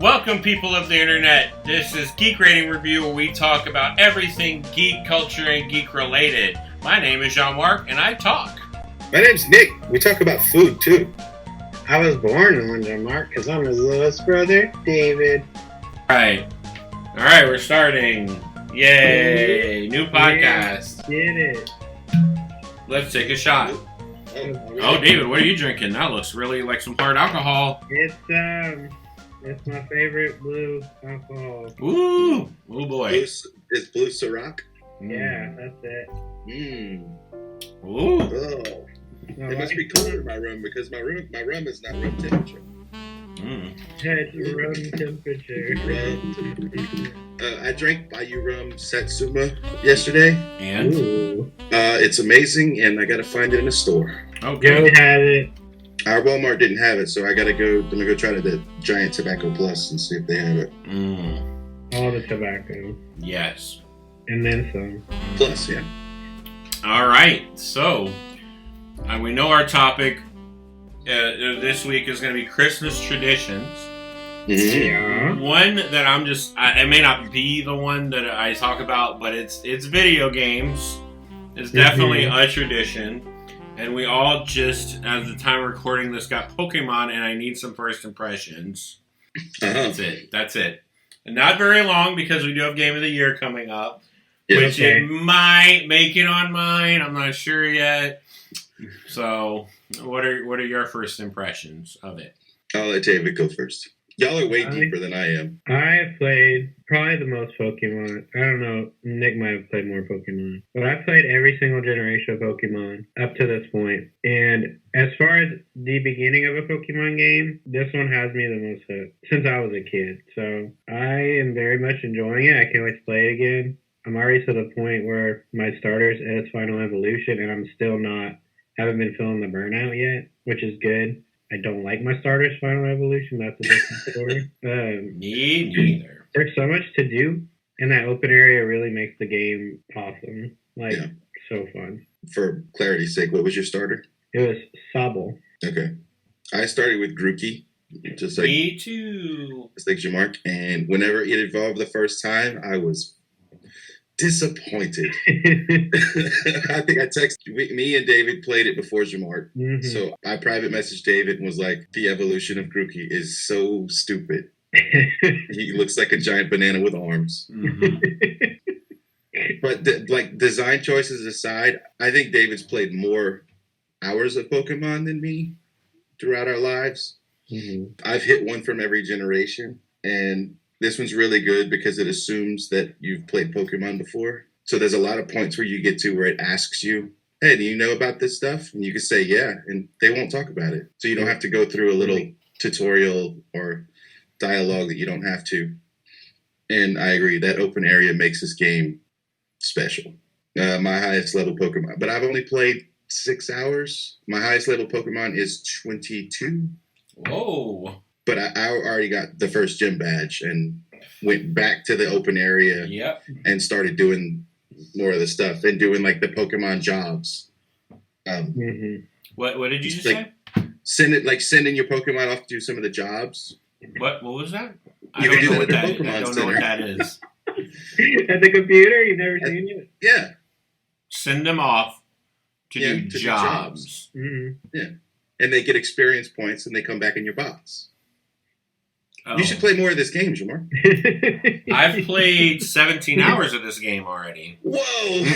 Welcome, people of the internet. This is Geek Rating Review, where we talk about everything geek culture and geek related. My name is Jean-Marc, and I talk. My name's Nick. We talk about food, too. I was born on Jean-Marc because I'm his littlest brother, David. All right, we're starting. Yay, new podcast. Did it. Let's take a shot. Oh, David, what are you drinking? That looks really like some hard alcohol. It's my favorite blue alcohol. Ooh, oh boy. It's Blue Ciroc. Yeah, that's it. Ooh. Oh. It must be cold in my room because my rum is not room temperature. It's room temperature. I drank Bayou Rum Satsuma yesterday. And? Ooh. It's amazing, and I gotta find it in a store. Okay. Joe had it. Our Walmart didn't have it, so I'm gonna go try the Giant Tobacco Plus and see if they have it. All the tobacco. Yes. And then some. Plus, yeah. All right, so we know our topic this week is going to be Christmas traditions. Yeah. One that it may not be the one that I talk about, but it's video games. It's definitely a tradition. And we all just, at the time of recording this, got Pokemon, and I need some first impressions. That's it. And not very long, because we do have Game of the Year coming up. Which it might make it on mine. I'm not sure yet. So, what are your first impressions of it? I'll let David go first. Y'all are way deeper than I am. I played probably the most Pokemon. I don't know. Nick might have played more Pokemon. But I played every single generation of Pokemon up to this point. And as far as the beginning of a Pokemon game, this one has me the most hooked since I was a kid. So I am very much enjoying it. I can't wait to play it again. I'm already to the point where my starter's at its final evolution, and I'm still haven't been feeling the burnout yet, which is good. I don't like my starter's final evolution. That's a different story. Me neither. There's so much to do, and that open area really makes the game awesome. So fun. For clarity's sake, what was your starter? It was Sobble. Okay. I started with Grookey. Just like Me too. Just like Jean-Marc. And whenever it evolved the first time, I was disappointed. I think I texted me and David played it before Jean-Marc. So I private messaged David and was like, the evolution of Grookey is so stupid. He looks like a giant banana with arms. But design choices aside, I think David's played more hours of Pokemon than me throughout our lives. I've hit one from every generation, and this one's really good because it assumes that you've played Pokemon before. So there's a lot of points where you get to where it asks you, hey, do you know about this stuff? And you can say, yeah, and they won't talk about it. So you don't have to go through a little tutorial or dialogue that you don't have to. And I agree, that open area makes this game special. My highest level Pokemon, but I've only played 6 hours. My highest level Pokemon is 22. Whoa. But I already got the first gym badge and went back to the open area and started doing more of the stuff and doing like the Pokemon jobs. What did you just say? Sending your Pokemon off to do some of the jobs. What was that? I don't know what that is. At the computer? You've never seen it? Yeah. Send them off to do jobs. Yeah. And they get experience points and they come back in your box. Oh. You should play more of this game, Jamar. I've played 17 hours of this game already. Whoa!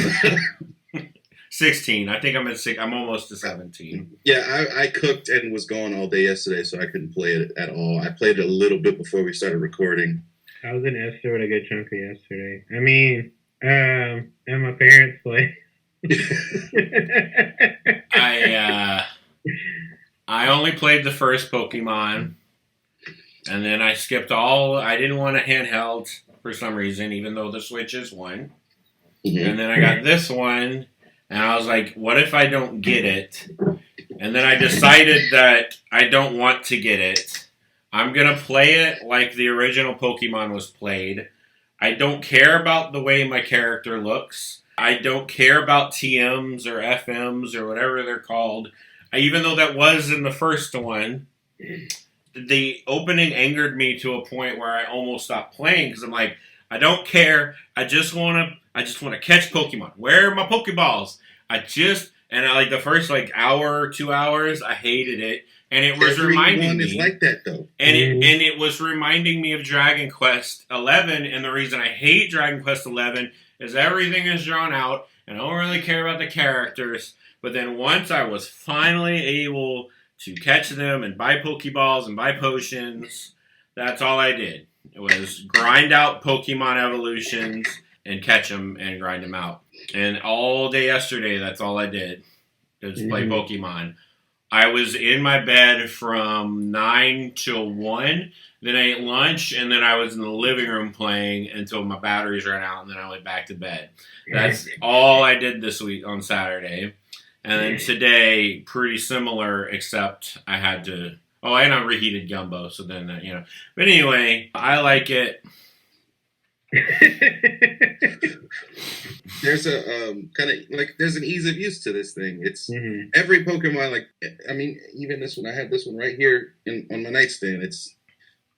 16. I think I'm at 6. I'm almost to 17. Yeah, I cooked and was gone all day yesterday, so I couldn't play it at all. I played it a little bit before we started recording. I was in Esther with a good chunk of yesterday. I mean, and my parents play. I only played the first Pokemon. And then I skipped I didn't want a handheld for some reason, even though the Switch is one. And then I got this one, and I was like, what if I don't get it? And then I decided that I don't want to get it. I'm going to play it like the original Pokemon was played. I don't care about the way my character looks. I don't care about TMs or FMs or whatever they're called. Even though that was in the first one. the opening angered me to a point where I almost stopped playing because I'm like, I don't care. I just want to catch Pokemon. Where are my Pokeballs? And I like the first like hour or 2 hours, I hated it. And it was reminding me. Is like that though. And it was reminding me of Dragon Quest 11. And the reason I hate Dragon Quest 11 is everything is drawn out, and I don't really care about the characters. But then once I was finally able to catch them and buy Pokeballs and buy potions, that's all I did. It was grind out Pokemon evolutions and catch them and grind them out. And all day yesterday, that's all I did. Just play Pokemon. I was in my bed from 9 till 1. Then I ate lunch, and then I was in the living room playing until my batteries ran out, and then I went back to bed. That's all I did this week on Saturday. And then today, pretty similar, except I had to... Oh, and I reheated gumbo, so then, But anyway, I like it. There's a kind of like there's an ease of use to this thing. It's every Pokemon. Like I mean, even this one. I have this one right here on my nightstand. It's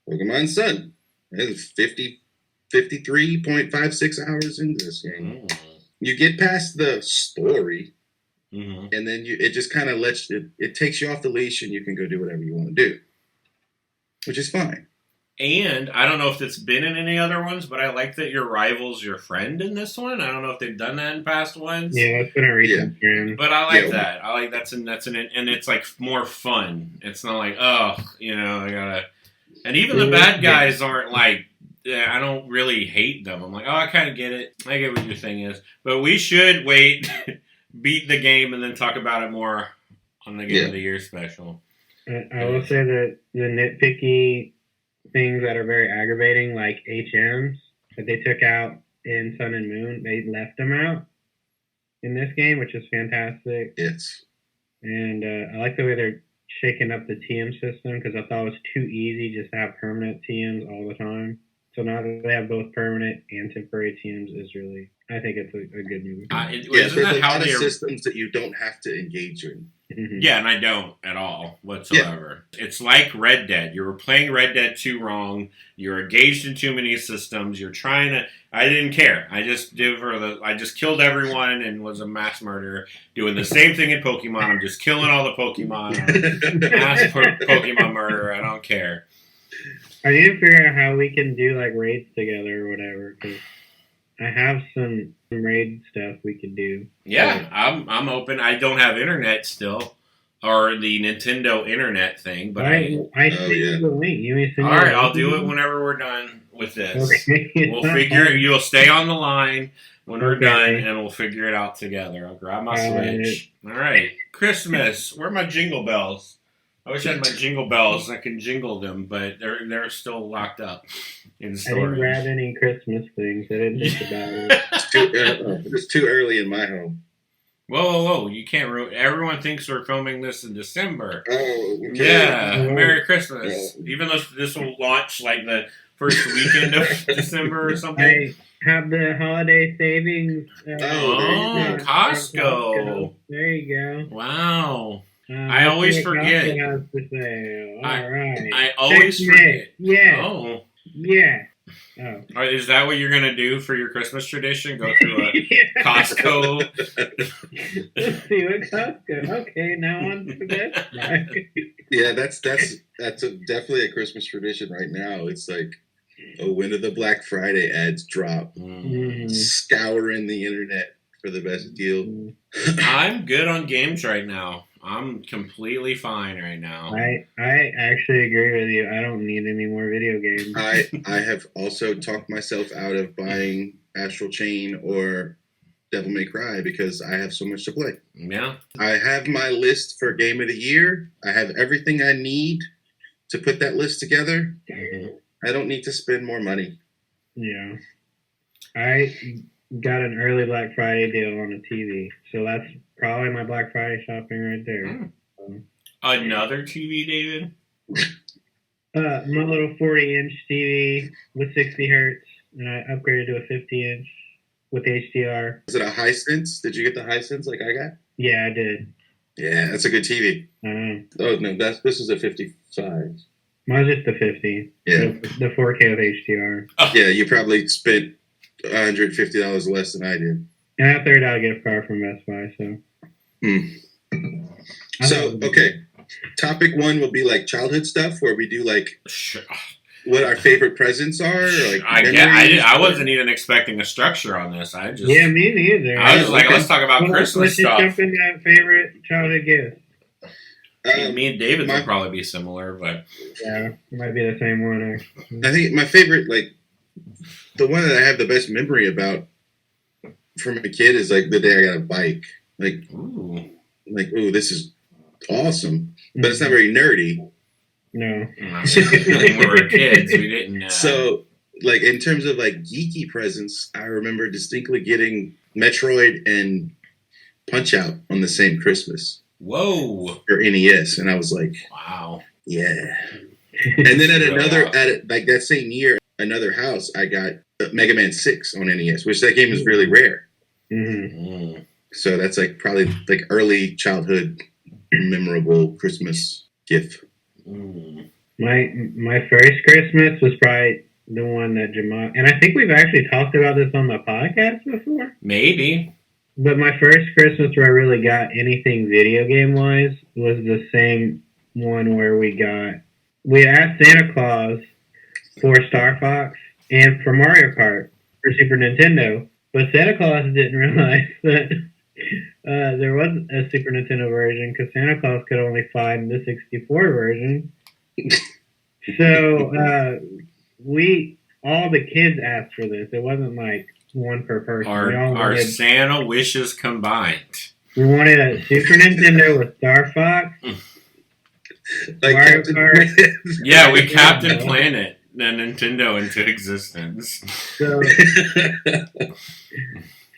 Pokemon Sun. It's 53.56 hours into this game. You get past the story, and then it just kind of lets it takes you off the leash, and you can go do whatever you want to do, which is fine. And I don't know if it's been in any other ones, but I like that your rival's your friend in this one. I don't know if they've done that in past ones. Yeah, that's been a recent trend. But I like that. I like that's and it's like more fun. It's not like, I gotta. And even the bad guys aren't like. I don't really hate them. I'm like, I kind of get it. I get what your thing is. But we should wait, beat the game, and then talk about it more on the Game of the Year special. I will say that the nitpicky things that are very aggravating, like HMs that they took out in Sun and Moon, they left them out in this game, which is fantastic. Yes. And I like the way they're shaking up the TM system because I thought it was too easy just to have permanent TMs all the time. So now that they have both permanent and temporary TMs is really, I think it's a good move. Isn't that how they systems that you don't have to engage in? Yeah, and I don't at all whatsoever. Yeah. It's like Red Dead. You were playing Red Dead 2 wrong. You're engaged in too many systems. You're trying to. I didn't care. I just killed everyone and was a mass murderer. Doing the same thing in Pokemon. I'm just killing all the Pokemon. Mass Pokemon murderer. I don't care. I need to figure out how we can do like raids together or whatever. Cause I have some raid stuff we could do. Yeah, I'm open. I don't have internet still, or the Nintendo internet thing. But I sent you the link. All right, I'll do it whenever we're done with this. Okay. We'll figure. You'll stay on the line when we're done, and we'll figure it out together. I'll grab my Switch. All right, Christmas. Where are my jingle bells? I wish I had my jingle bells and I can jingle them, but they're still locked up in storage. I didn't grab any Christmas things. I didn't think about it. It's too early in my home. Whoa. You can't everyone thinks we're filming this in December. Oh, okay. Yeah. Merry Christmas. Yeah. Even though this will launch like the first weekend of December or something. I have the holiday savings. Costco. There you go. Wow. I always forget. I always forget. Yeah. Oh. Yeah. Oh. Is that what you're going to do for your Christmas tradition? Go through a Costco? Let's see what Costco. Okay, now on to Best Buy. Yeah, that's definitely a Christmas tradition right now. It's like, when do the Black Friday ads drop? Scouring the internet for the best deal. I'm good on games right now. I'm completely fine right now. I actually agree with you. I don't need any more video games. I have also talked myself out of buying Astral Chain or Devil May Cry because I have so much to play. Yeah. I have my list for Game of the Year. I have everything I need to put that list together. I don't need to spend more money. Yeah. I got an early Black Friday deal on a TV, so that's probably my Black Friday shopping right there. Another TV, David? My little 40-inch TV with 60 hertz, and I upgraded to a 50-inch with HDR. Is it a Hisense? Did you get the Hisense like I got? Yeah, I did. Yeah, that's a good TV. Oh no, this is a 55. Mine's just the 50. Yeah. The 4K with HDR. Yeah, you probably spent $150 less than I did. And I $30 gift card from Best Buy, so. So, okay. Topic 1 will be like childhood stuff where we do like what our favorite presents are. Like I wasn't even expecting a structure on this. Yeah, me neither. I was like, let's talk about Christmas stuff. Let's jump into favorite childhood gift. Me and David will probably be similar, but yeah, it might be the same one. Actually. I think my favorite, like the one that I have the best memory about from a kid, is like the day I got a bike. Ooh, this is awesome, but it's not very nerdy. No, when we were kids, we didn't. So, like in terms of like geeky presents, I remember distinctly getting Metroid and Punch Out on the same Christmas. Whoa! For NES, and I was like, "Wow, yeah!" And then at like that same year, another house, I got Mega Man 6 on NES, which that game is really rare. Mm-hmm. So that's like probably like early childhood memorable Christmas gift. My first Christmas was probably the one that Jamal, and I think we've actually talked about this on the podcast before. Maybe. But my first Christmas where I really got anything video game wise was the same one where we asked Santa Claus for Star Fox and for Mario Kart for Super Nintendo, but Santa Claus didn't realize that there was a Super Nintendo version because Santa Claus could only find the 64 version. So all the kids asked for this. It wasn't like one per person. Our Santa wishes combined. We wanted a Super Nintendo with Star Fox, like Mario Kart. Yeah, we Captain Planet the Nintendo into existence. So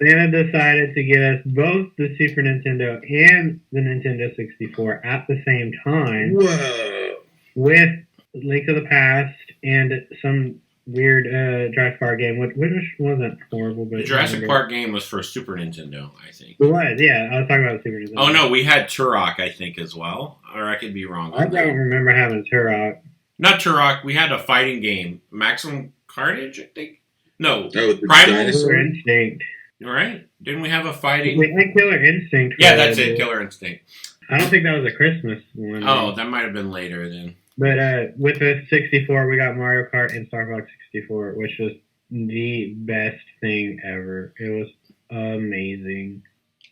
Santa decided to get us both the Super Nintendo and the Nintendo 64 at the same time. Whoa! With Link to the Past and some weird Jurassic Park game, which wasn't horrible. But the Jurassic Park game was for Super Nintendo, I think. It was, yeah. I was talking about Super Nintendo. Oh, no, we had Turok, I think, as well. Or I could be wrong. I don't remember having Turok. Not Turok. We had a fighting game. Maximum Carnage, I think? No. Primal Instinct. Right? Didn't we have a fighting... We had Killer Instinct. Yeah, that's it. Killer Instinct. I don't think that was a Christmas one. Oh, that might have been later then. But with the 64, we got Mario Kart and Star Fox 64, which was the best thing ever. It was amazing.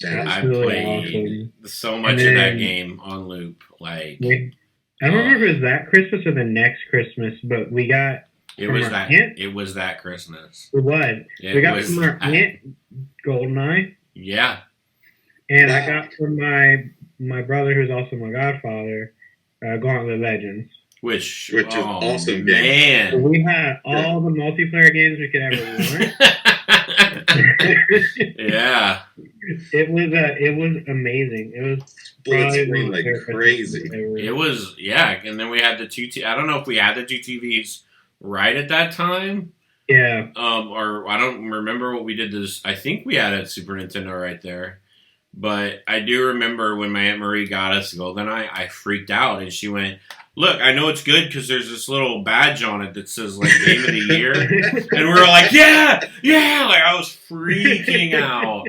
I played so much of that game on loop. Like, I don't remember if it was that Christmas or the next Christmas, but we got it was that aunt, it was that Christmas. It was. We got from our aunt GoldenEye. Yeah. And I got from my brother, who's also my godfather, Gauntlet Legends. Which is awesome, man. So we had all the multiplayer games we could ever want. Yeah. It was amazing. It was probably like crazy. It was, yeah. And then we had the two. I don't know if we had the two TVs right at that time. Yeah. Or I don't remember what we did. I think we had a Super Nintendo right there. But I do remember when my Aunt Marie got us GoldenEye, I freaked out, and she went, "Look, I know it's good because there's this little badge on it that says like Game of the Year," and we were like, "Yeah!" Like I was freaking out.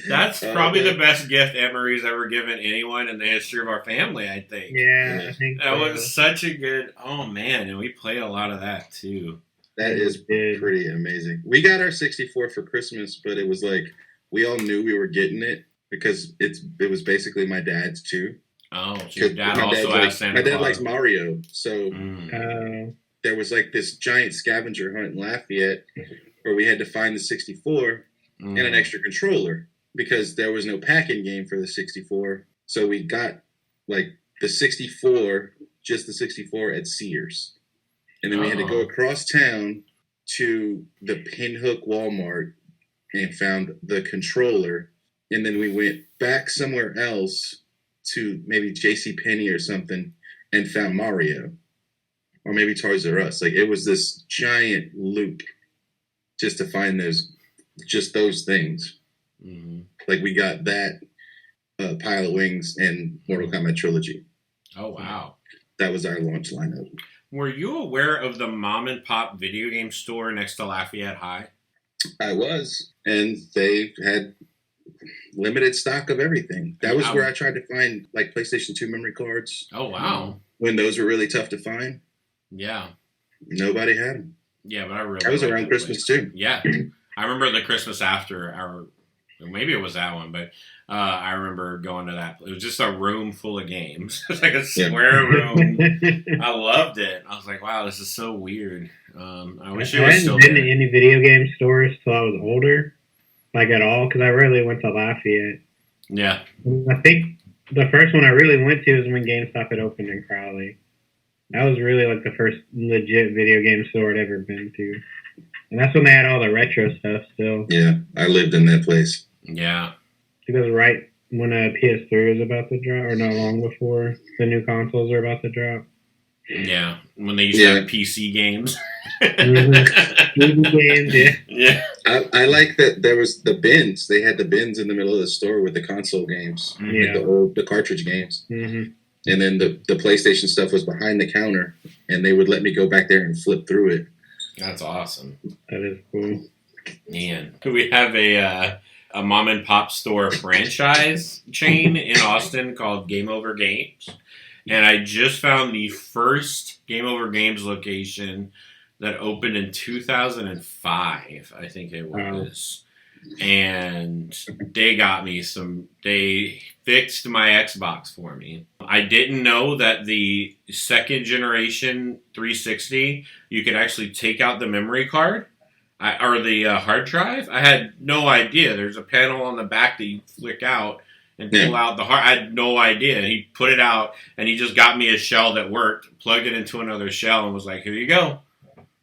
That's probably the best gift Aunt Marie's ever given anyone in the history of our family. I think. Yeah, I think that was such a good. Oh man, and we played a lot of that too. That is pretty amazing. We got our 64 for Christmas, but it was like we all knew we were getting it. Because it was basically my dad's too. Oh, so your dad also asked Santa Claus. My dad likes Mario, so there was like this giant scavenger hunt in Lafayette where we had to find the 64 and an extra controller because there was no pack-in game for the 64. So we got like the 64, just the 64 at Sears, and then we had to go across town to the Pinhook Walmart and found the controller. And then we went back somewhere else to maybe JCPenney or something and found Mario. Or maybe Toys R Us. Like, it was this giant loop just to find those things. Mm-hmm. Like, we got that Pile of Wings and Mortal Kombat Trilogy. Oh, wow. That was our launch lineup. Were you aware of the mom and pop video game store next to Lafayette High? I was, and they had limited stock of everything. That was where I tried to find like PlayStation 2 memory cards. Oh, wow. When those were really tough to find. Yeah. Nobody had them. Yeah, but I really that was around Christmas too. Yeah. I remember the Christmas after, maybe it was that one, but I remember going to that. It was just a room full of games. It was like a square room. I loved it. I was like, wow, this is so weird. I wish it was still there. I hadn't been to any video game stores till I was older, like at all, because I rarely went to Lafayette. Yeah. I think the first one I really went to was when GameStop had opened in Crowley. That was really like the first legit video game store I'd ever been to. And that's when they had all the retro stuff still. Yeah, I lived in that place. Yeah. It was right when PS3 was about to drop, or not long before the new consoles were about to drop. Yeah, when they used to have PC games. PC games, yeah. I like that there was the bins. They had the bins in the middle of the store with the console games, like the cartridge games. Mm-hmm. And then the PlayStation stuff was behind the counter, and they would let me go back there and flip through it. That's awesome. That is cool. Man, we have a mom and pop store franchise chain in Austin called Game Over Games. And I just found the first Game Over Games location that opened in 2005, I think it was. Wow. And they got me they fixed my Xbox for me. I didn't know that the second generation 360, you could actually take out the memory card. Or the hard drive. I had no idea. There's a panel on the back that you flick out and pull out the hard. I had no idea. He put it out, and he just got me a shell that worked, plugged it into another shell, and was like, here you go.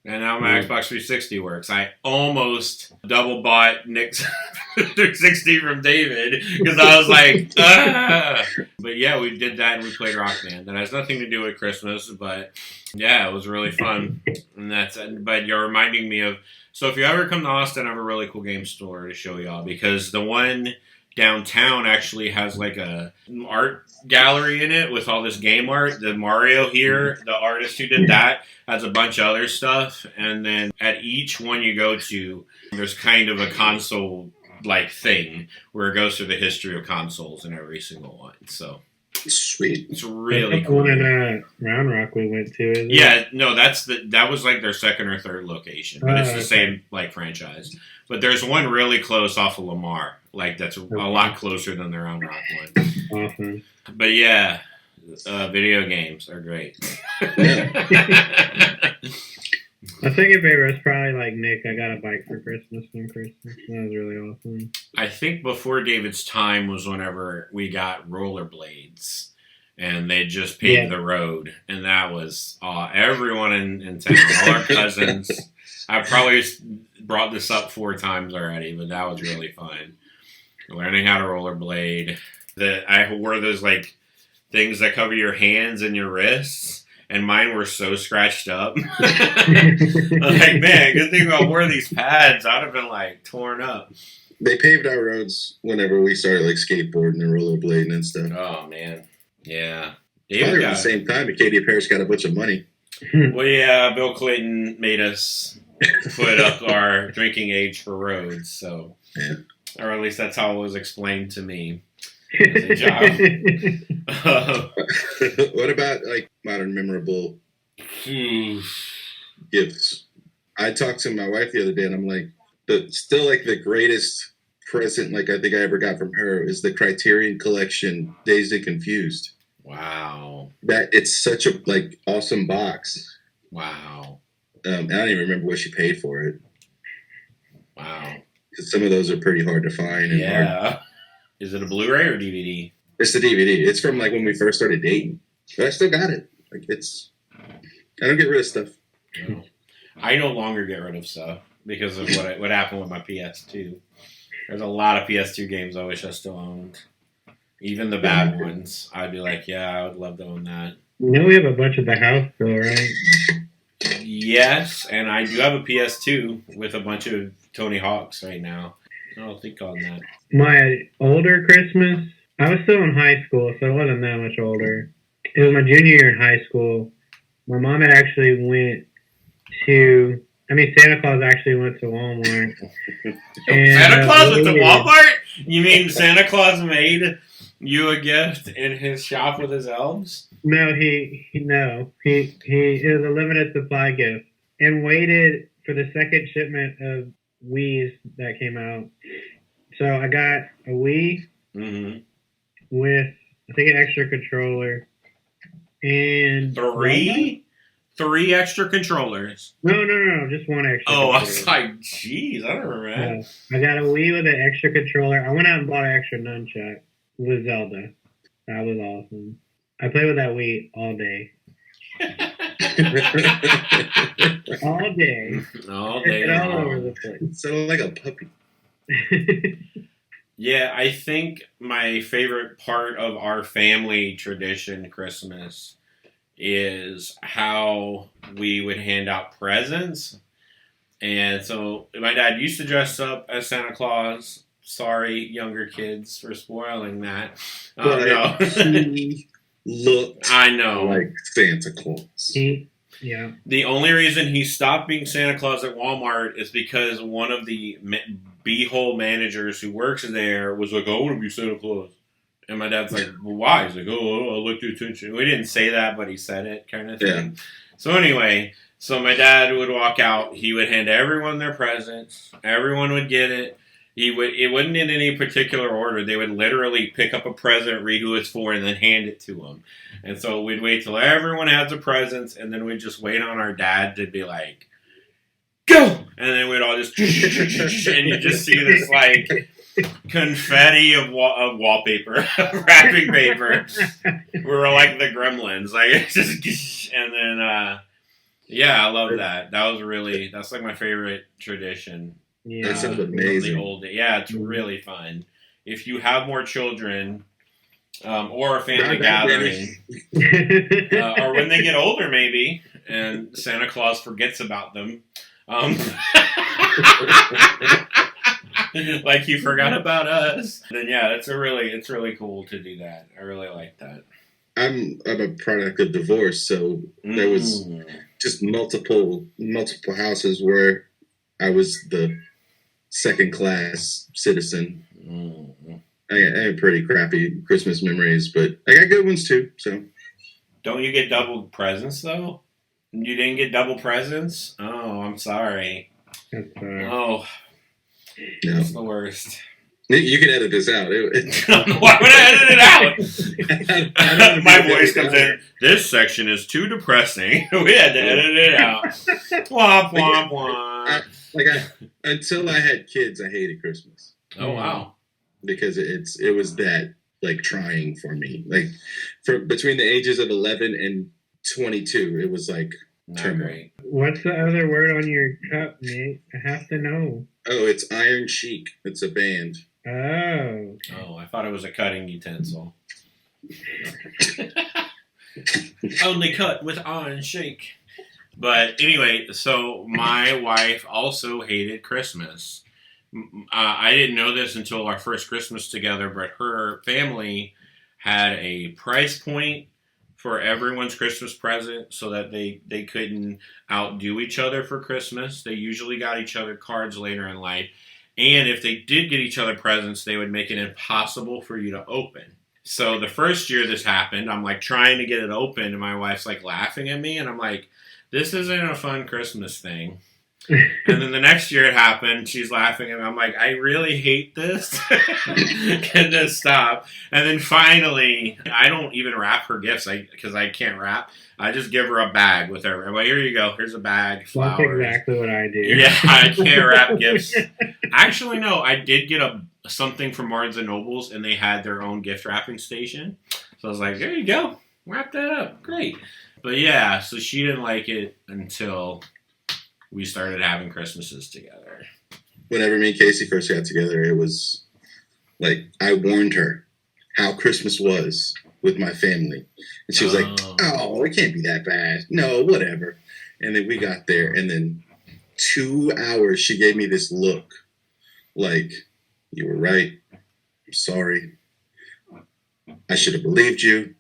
And now my Xbox 360 works. I almost double bought Nick's 360 from David because I was like, ah. But yeah, we did that, and we played Rock Band. That has nothing to do with Christmas, but yeah, it was really fun. And but you're reminding me of. So if you ever come to Austin, I have a really cool game store to show y'all, because the one downtown actually has like a art gallery in it with all this game art. The Mario here, the artist who did that, has a bunch of other stuff. And then at each one you go to, there's kind of a console like thing where it goes through the history of consoles in every single one. So sweet. It's really cool. cool. One in Round Rock we went to. Isn't it? No, that was like their second or third location, but it's the same like franchise. But there's one really close off of Lamar, like that's a lot closer than the Round Rock one. Awesome. But yeah, video games are great. My second favorite is probably like Nick. I got a bike for Christmas from Christmas. That was really awesome. I think before David's time was whenever we got rollerblades, and they just paved the road, and that was everyone in town, all our cousins. I've probably brought this up 4 times already, but that was really fun. Learning how to rollerblade. I wore those like things that cover your hands and your wrists. And mine were so scratched up. I'm like, man, good thing I wore these pads. I'd have been like torn up. They paved our roads whenever we started like skateboarding and rollerblading and stuff. Oh man, yeah. Probably at the same time, Acadia Parish got a bunch of money. Well, yeah, Bill Clayton made us put up our drinking age for roads, so or at least that's how it was explained to me. As a job. What about like modern memorable gifts? I talked to my wife the other day, and I'm like, the greatest present like I think I ever got from her is the Criterion Collection Dazed and Confused. Wow, that it's such a like awesome box. Wow, I don't even remember what she paid for it. Wow, some of those are pretty hard to find. And hard. Is it a Blu-ray or DVD? It's the DVD. It's from like when we first started dating. But I still got it. Like I don't get rid of stuff. No. I no longer get rid of stuff because of what happened with my PS2. There's a lot of PS2 games I wish I still owned. Even the bad ones. I'd be like, yeah, I would love to own that. You know we have a bunch at the house still, right? Yes, and I do have a PS2 with a bunch of Tony Hawks right now. I'll think on that. My older Christmas, I was still in high school, so I wasn't that much older. It was my junior year in high school, My mom had actually went to. Santa Claus actually went to Walmart. Santa And, Claus went to Walmart? You mean Santa Claus made you a gift in his shop with his elves? No, he it was a limited supply gift, and waited for the second shipment of Wii's that came out. So I got a Wii with, I think, an extra controller and three extra controllers. No, just one extra. Oh, I was like, jeez, I don't remember that. I got a Wii with an extra controller. I went out and bought an extra nunchuck with Zelda. That was awesome. I played with that Wii all day. All day. All day. All over the place. Sounded like a puppy. Yeah, I think my favorite part of our family tradition, Christmas, is how we would hand out presents. And so my dad used to dress up as Santa Claus. Sorry, younger kids, for spoiling that. No. He looked I know. like Santa Claus. Yeah. The only reason he stopped being Santa Claus at Walmart is because one of the B-hole managers who works there was like, I want to be Santa Claus. And my dad's like, well, why? He's like, oh, I'll look to attention. We didn't say that, but he said it, kind of thing. Yeah. So anyway, my dad would walk out. He would hand everyone their presents. Everyone would get it. It wasn't in any particular order. They would literally pick up a present, read who it's for, and then hand it to them. And so we'd wait till everyone had their presents, and then we'd just wait on our dad to be like, go! And then we'd all just, and you just see this like confetti of wallpaper, wrapping paper. We were like the Gremlins, like just, and then yeah, I love that. That's like my favorite tradition. Yeah, that sounds amazing. Yeah, it's really fun. If you have more children, or a family gathering, or when they get older, maybe, and Santa Claus forgets about them, like he forgot about us, then yeah, it's really cool to do that. I really like that. I'm a product of divorce, so there was just multiple houses where I was the second-class citizen. I have pretty crappy Christmas memories, but I got good ones too. So, don't you get double presents though? You didn't get double presents? Oh, I'm sorry. Oh, that's the worst. You can edit this out. Why would I edit it out? My voice comes in. This section is too depressing. We had to edit it out. Womp womp womp. Until I had kids, I hated Christmas. Oh wow! Because it was that like trying for me. Like for between the ages of 11 and 22, it was like great. What's the other word on your cup, Nate? I have to know. Oh, it's Iron Chic. It's a band. Oh. Oh, I thought it was a cutting utensil. Only cut with iron shake. But anyway, so my wife also hated Christmas. I didn't know this until our first Christmas together, but her family had a price point for everyone's Christmas present so that they couldn't outdo each other for Christmas. They usually got each other cards later in life. And if they did get each other presents, they would make it impossible for you to open. So the first year this happened, I'm like trying to get it open, and my wife's like laughing at me, and I'm like, this isn't a fun Christmas thing. And then the next year it happened, she's laughing at me. I'm like, I really hate this. Can this stop? And then finally, I don't even wrap her gifts because I can't wrap. I just give her a bag with her. I'm like, here you go. Here's a bag. Flowers. That's exactly what I do. Yeah, I can't wrap gifts. Actually, no. I did get something from Barnes & Nobles, and they had their own gift wrapping station. So I was like, there you go. Wrap that up. Great. But yeah, so she didn't like it until we started having Christmases together. Whenever me and Casey first got together, it was like I warned her how Christmas was with my family. And she was like, oh, it can't be that bad. No, whatever. And then we got there, and then 2 hours she gave me this look like, you were right. I'm sorry. I should have believed you.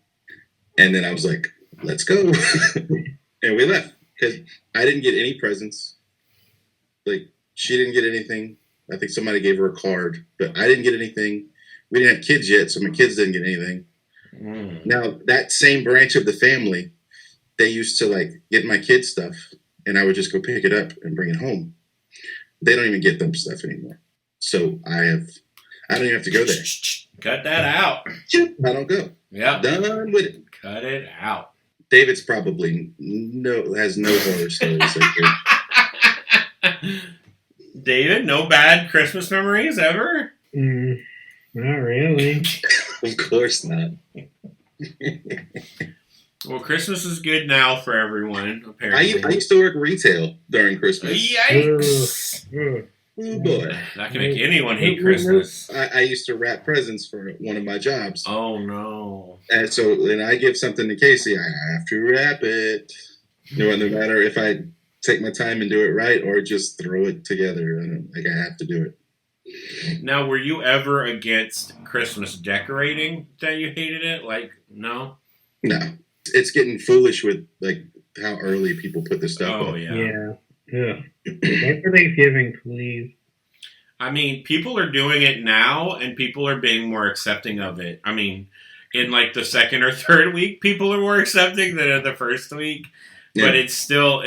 And then I was like, let's go. And we left because I didn't get any presents. Like, she didn't get anything. I think somebody gave her a card, but I didn't get anything. We didn't have kids yet, so my kids didn't get anything. Now, that same branch of the family, they used to, like, get my kids' stuff, and I would just go pick it up and bring it home. They don't even get them stuff anymore. So I don't even have to go there. Cut that out. I don't go. Yeah. Done with it. Cut it out. David's probably has no horror stories. David, no bad Christmas memories ever? Not really. Of course not. Well, Christmas is good now for everyone, apparently. I used to work retail during Christmas. Yikes! Oh, boy. That can make anyone hate Christmas. I used to wrap presents for one of my jobs. Oh, no. And so when I give something to Casey, I have to wrap it. No matter if I take my time and do it right or just throw it together. Like, I have to do it. Now, were you ever against Christmas decorating that you hated it? Like, no? No. It's getting foolish with, like, how early people put this stuff up. Oh, yeah. Yeah. Wait for Thanksgiving, please. I mean, people are doing it now, and people are being more accepting of it. I mean, in, like, the second or third week, people are more accepting than in the first week. Yeah. But it's still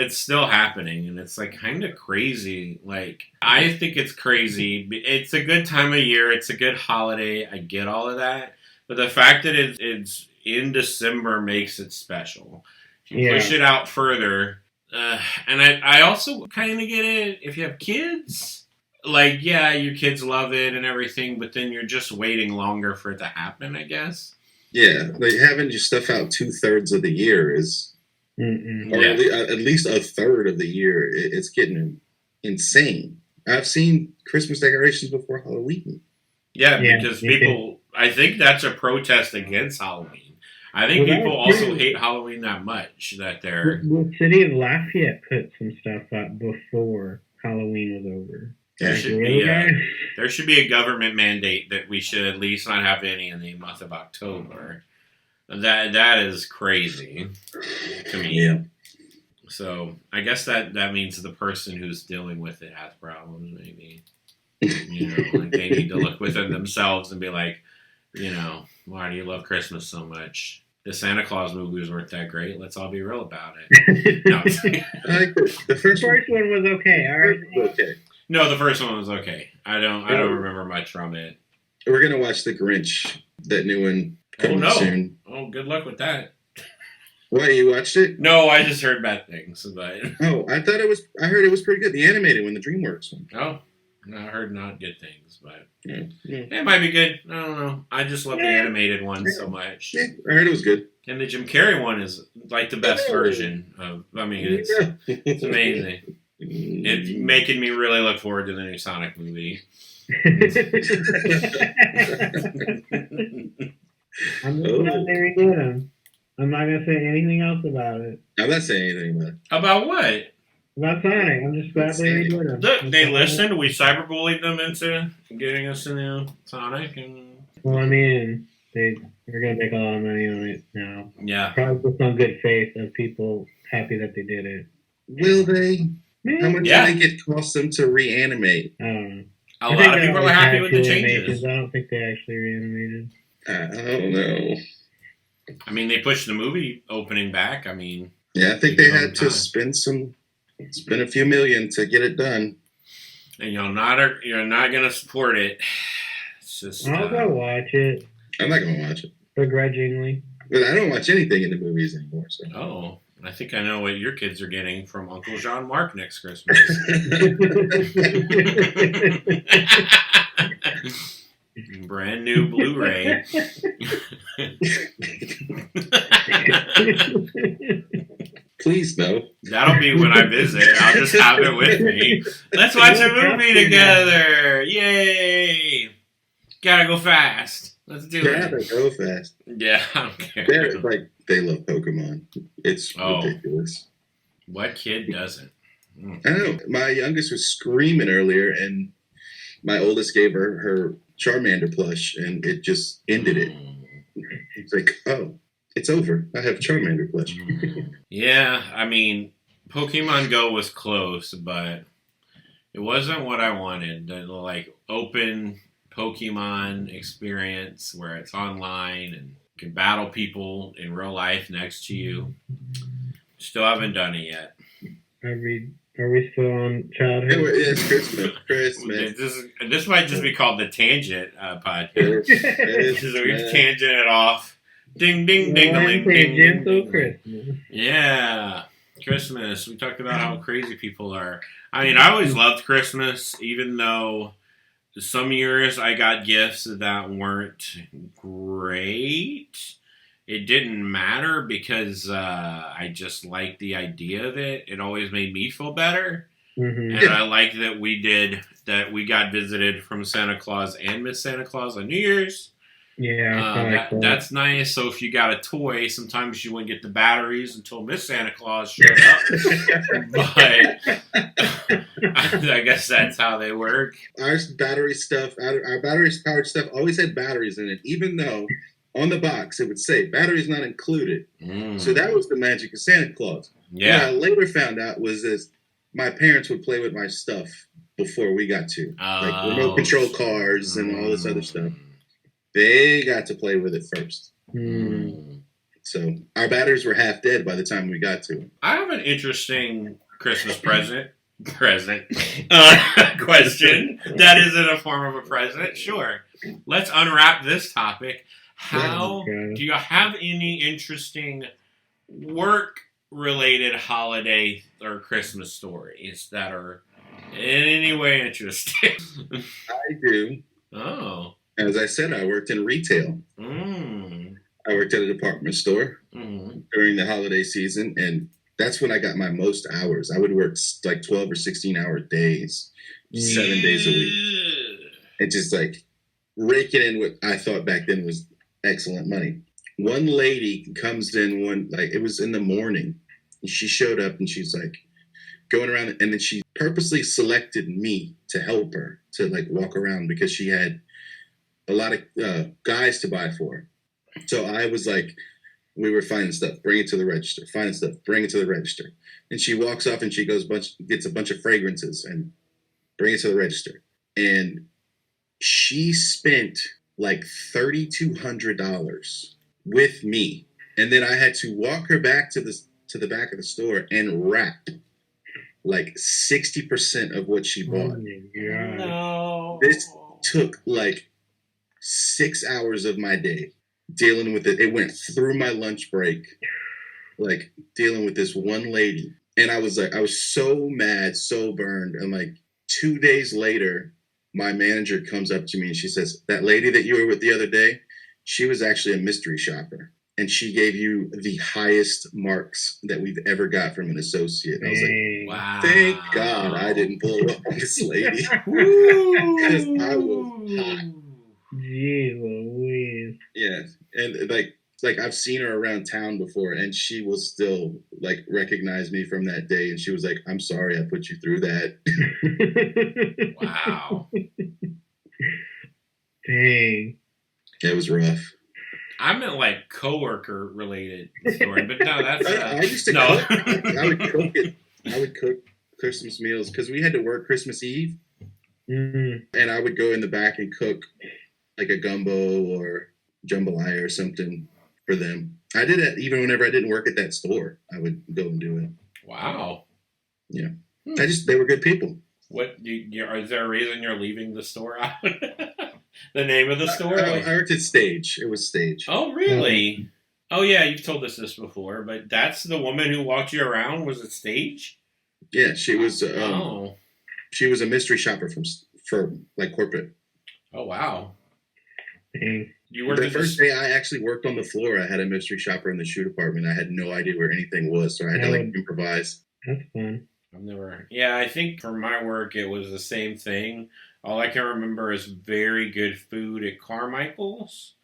happening, and it's, like, kind of crazy. Like, I think it's crazy. It's a good time of year. It's a good holiday. I get all of that. But the fact that it's in December makes it special. If you push it out further, and I also kind of get it. If you have kids, like, yeah, your kids love it and everything, but then you're just waiting longer for it to happen, I guess. Yeah, like having your stuff out 2/3 of the year is... Or at least a third of the year, it's getting insane. I've seen Christmas decorations before Halloween. Yeah, because people, I think that's a protest against Halloween. I think people also hate Halloween that much that they're... The city of Lafayette put some stuff up before Halloween was over. There should be a government mandate that we should at least not have any in the month of October. That is crazy to me. Yeah. So I guess that means the person who's dealing with it has problems, maybe. Like they need to look within themselves and be like, why do you love Christmas so much? The Santa Claus movies weren't that great. Let's all be real about it. No. The first one was okay. All right. Okay. No, the first one was okay. I don't remember much from it. We're gonna watch The Grinch, that new one. Soon. Oh, good luck with that. What, you watched it? No, I just heard bad things, but... Oh, I heard it was pretty good. The animated one, the DreamWorks one. Oh, I heard not good things, but... Yeah. It might be good. I don't know. I just love the animated one so much. Yeah, I heard it was good. And the Jim Carrey one is, like, the best version of... I mean, it's amazing. It's making me really look forward to the new Sonic movie. I'm just not there and get them. I'm not going to say anything else about it. I'm not saying anything about it. About what? About Sonic. I'm just glad they did them. Look, they listened. We cyberbullied them into getting us into Sonic. Well, I mean, they're going to make a lot of money on it now. Yeah. Probably with some good faith of people happy that they did it. Will they? Maybe. How much do they think it cost them to reanimate? I don't know. A lot of people are happy with the changes. I don't think they actually reanimated. I don't know. I mean, they pushed the movie opening back. I mean, yeah, I think they had to spend a few million to get it done. And you're not gonna support it. It's just I'll go watch it. I'm not gonna watch it begrudgingly. But I don't watch anything in the movies anymore. So. Oh, I think I know what your kids are getting from Uncle Jean-Marc next Christmas. Brand new Blu-ray. Please no. That'll be when I visit. I'll just have it with me. Let's watch a movie together. Yay! Gotta go fast. Let's do it. Gotta go fast. Yeah, I don't care. They love Pokemon. It's ridiculous. What kid doesn't? I know. My youngest was screaming earlier, and my oldest gave her Charmander plush, and it just ended it. It's like, oh. it's over. I have Charmander plush. Yeah, I mean, Pokemon Go was close, but it wasn't what I wanted. The like open Pokemon experience where it's online and you can battle people in real life next to you. Still haven't done it yet. Are we still on childhood? It's Christmas. Christmas. This might just be called the Tangent podcast. We've tangented off. Ding, ding, ding, ding, ding, ding, ding. Christmas. Yeah, Christmas. We talked about how crazy people are. I mean, I always loved Christmas, even though some years I got gifts that weren't great. It didn't matter because I just liked the idea of it. It always made me feel better. Mm-hmm. And I like that we got visited from Santa Claus and Miss Santa Claus on New Year's. Yeah, that's nice. So if you got a toy, sometimes you wouldn't get the batteries until Miss Santa Claus showed up. But I guess that's how they work. Our battery powered stuff always had batteries in it, even though on the box it would say batteries not included. So that was the magic of Santa Claus. Yeah. What I later found out was this: my parents would play with my stuff before we got to, like remote control cars and all this other stuff. They got to play with it first. So our batteries were half dead by the time we got to it. I have an interesting Christmas present question. That isn't a form of a present. Sure. Let's unwrap this topic. How do you have any interesting work-related holiday or Christmas stories that are in any way interesting? I do. Oh. As I said, I worked in retail. I worked at a department store during the holiday season, and that's when I got my most hours. I would work like 12 or 16-hour days, 7 days a week. And just like raking in what I thought back then was excellent money. One lady comes in it was in the morning. And she showed up and she's like going around, and then she purposely selected me to help her to like walk around because she had a lot of guys to buy for. So I was like, we were finding stuff, bring it to the register, finding stuff, bring it to the register. And she walks off and she gets a bunch of fragrances and bring it to the register. And she spent like $3,200 with me. And then I had to walk her back to the back of the store and wrap like 60% of what she bought. Oh my God. No. This took like 6 hours of my day dealing with it. It went through my lunch break, like dealing with this one lady. And I was so mad, so burned. And like 2 days later, my manager comes up to me and she says, that lady that you were with the other day, she was actually a mystery shopper. And she gave you the highest marks that we've ever got from an associate. And I was like, wow. Thank God I didn't pull up on this lady. Because I was hot. Gee Louise. Yeah. And like I've seen her around town before, and she will still like recognize me from that day. And she was like, I'm sorry I put you through that. Wow. Dang. It was rough. I meant like coworker related story, but no, that's I used to cook. I would cook it. I would cook Christmas meals because we had to work Christmas Eve, and I would go in the back and cook like a gumbo or jambalaya or something for them. I did that even whenever I didn't work at that store. I would go and do it. Wow. Yeah, they were good people. What? Is there a reason you're leaving the store out? The name of the store? I worked at Stage. It was Stage. Oh, really? Oh, yeah, you've told us this before, but that's the woman who walked you around was at Stage? Yeah, she was. Oh. She was a mystery shopper for like corporate. Oh, wow. Dang. You worked The first day I actually worked on the floor, I had a mystery shopper in the shoe department. I had no idea where anything was, so I had to like improvise. That's fun. I've never. Yeah, I think for my work it was the same thing. All I can remember is very good food at Carmichael's,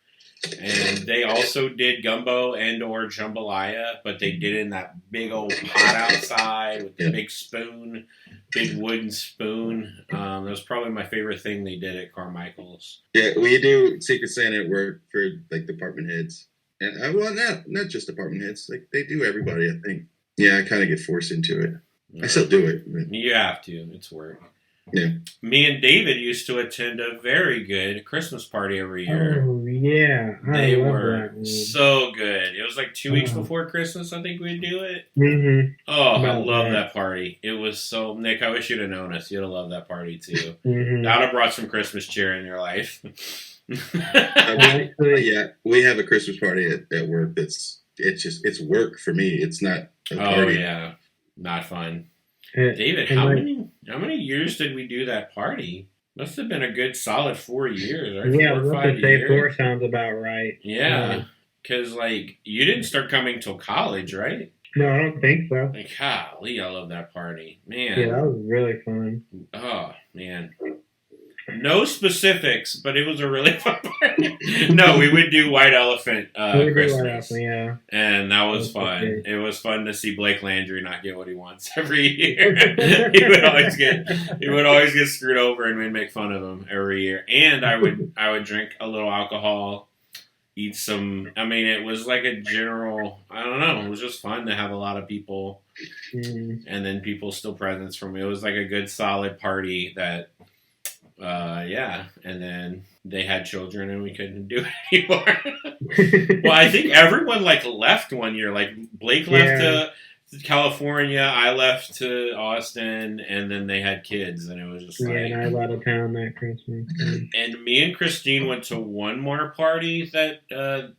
and they also did gumbo and or jambalaya, but they did it in that big old pot outside with the big spoon, big wooden spoon. That was probably my favorite thing they did at Carmichael's. Yeah, we do Secret Santa at work for like department heads. And well, not just department heads. Like they do everybody, I think. Yeah, I kind of get forced into it. I still do it. But, You have to. It's work. yeah. Me and David used to attend a very good Christmas party every year. Oh yeah, They love were that one. so good. It was like 2 weeks before Christmas, I think we'd do it. Mm-hmm. Oh, I About love that. that party. It was so... Nick, I wish you'd have known us. You'd have loved that party, too. Mm-hmm. That would have brought some Christmas cheer in your life. Actually, Yeah, we have a Christmas party at work. It's work for me. It's not a Oh, party. yeah. Not fun. it- David, and how like- many years did we do that party? Must have been a good solid 4 years, right? yeah, I 4 was or about 5 to say years. 4 sounds about right. Yeah, because like you didn't start coming till college, right? No, I don't think so. Like, golly, I love that party, man. Yeah, that was really fun. Oh man. No specifics, but it was a really fun party. No, we would do White Elephant We did Christmas, right after, yeah. and that was That was fun. okay. It was fun to see Blake Landry not get what he wants every year. he would always get screwed over, and we'd make fun of him every year. And I would drink a little alcohol, eat some. I mean, it was like a general. I don't know. It was just fun to have a lot of people, and then people still presents for me. It was like a good solid party that. Yeah, and then they had children and we couldn't do it anymore. Well, I think everyone like left one year. Like Blake left to California, I left to Austin, and then they had kids, and it was just Yeah, like. and I was out of town that Christmas. And me and Christine went to one more party that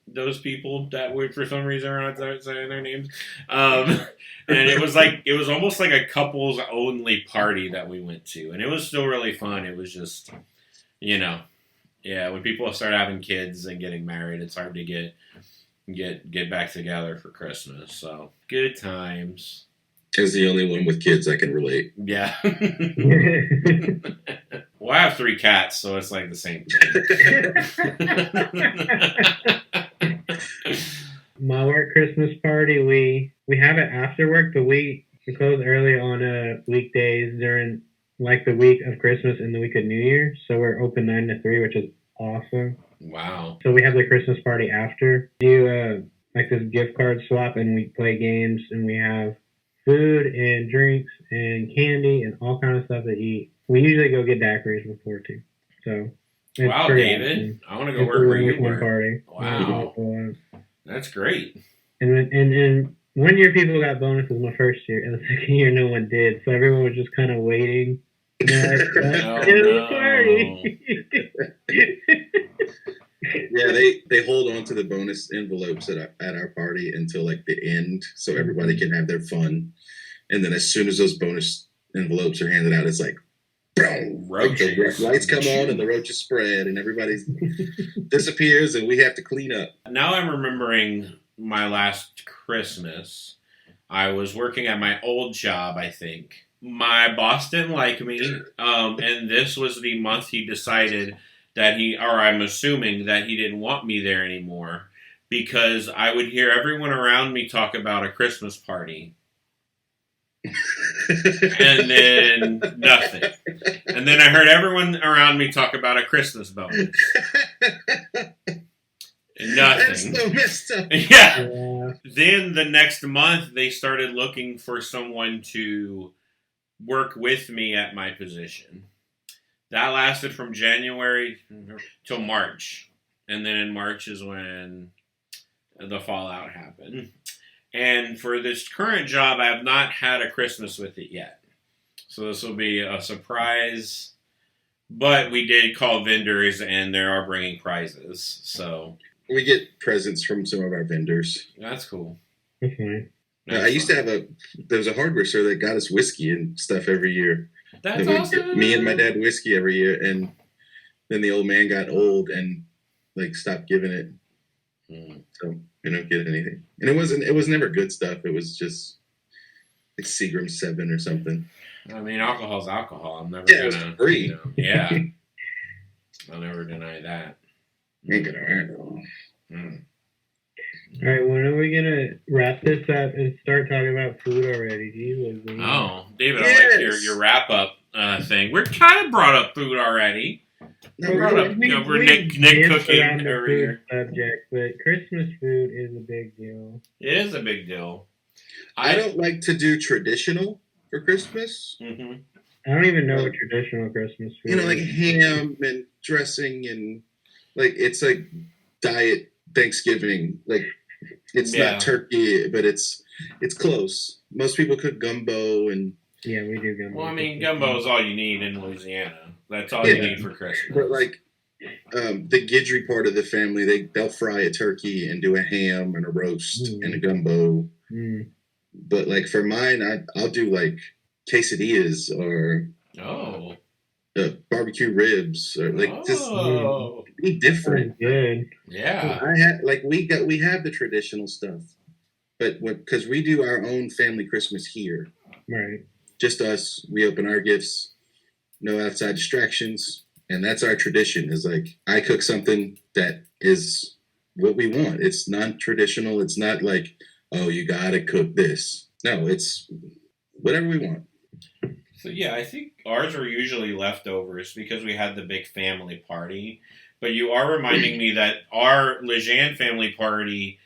those people that were for some reason are not saying their names, and it was almost like a couples only party that we went to, and it was still really fun. It was just, yeah, when people start having kids and getting married, it's hard to get back together for Christmas. So good times. As the only one with kids, I can relate. Yeah. Well, I have 3 cats, so it's like the same thing. My work Christmas party, we have it after work, but we close early on weekdays during like the week of Christmas and the week of New Year. So we're open 9 to 3, which is awesome. Wow. So we have the Christmas party after. Do like this gift card swap, and we play games, and we have food and drinks and candy and all kind of stuff to eat. We usually go get daiquiris before too. So it's Wow, pretty David. awesome. I want to go It's work a where you weekend work. party. Wow. That's great. And one year people got bonuses my first year, and the second year no one did. So everyone was just kind of waiting. You know, like, Oh, "Get to the no. party." Yeah, they hold on to the bonus envelopes at our party until like the end, so everybody can have their fun. And then as soon as those bonus envelopes are handed out, it's like, boom, like the Roaches. lights come on and the roaches spread, and everybody disappears, and we have to clean up. Now I'm remembering my last Christmas. I was working at my old job, I think. My boss didn't like me, and this was the month he decided that I'm assuming that he didn't want me there anymore, because I would hear everyone around me talk about a Christmas party. And then nothing. And then I heard everyone around me talk about a Christmas bonus. And That's nothing. so messed up. Yeah. Yeah. Then the next month, they started looking for someone to work with me at my position. That lasted from January till March. And then in March is when the fallout happened. And for this current job, I have not had a Christmas with it yet. So this will be a surprise. But we did call vendors, and they are bringing prizes. So We get presents from some of our vendors. that's cool. That's fine. I used to have there was a hardware store that got us whiskey and stuff every year. That's And we'd awesome. get me and my dad whiskey every year, and then the old man got old and like stopped giving it. So we don't get anything. And it was never good stuff. It was just like Seagram 7 or something. I mean, alcohol's alcohol. I'm never Yeah, it's gonna. free. Yeah. I'll never deny that. Ain't gonna hurt. Mm. All right, when are we gonna wrap this up and start talking about food already? Jeez, Oh, David, I like Yes. your wrap up thing. We're kind of brought up food already. No, We brought up We Nick dance cooking around the earlier. food subject, but Christmas food is a big deal. It is a big deal. I don't like to do traditional for Christmas. Mm-hmm. I don't even know what traditional Christmas food You know, like is. ham and dressing and like it's like diet Thanksgiving. Like it's not turkey, but it's close. Most people cook gumbo and Yeah, we do gumbo. Well, I mean, gumbo is all you need in Louisiana. That's all you need for Christmas. But like the Guidry part of the family, they'll fry a turkey and do a ham and a roast and a gumbo. But like for mine, I'll do like quesadillas or barbecue ribs or like just be different. Good. Yeah. I had like we have the traditional stuff, but because we do our own family Christmas here, right? Just us. We open our gifts, no outside distractions, and that's our tradition. Is like I cook something that is what we want. It's non-traditional. It's not like, oh, you gotta cook this. No, it's whatever we want. So yeah, I think ours are usually leftovers because we had the big family party. But you are reminding me that our Lejeune family party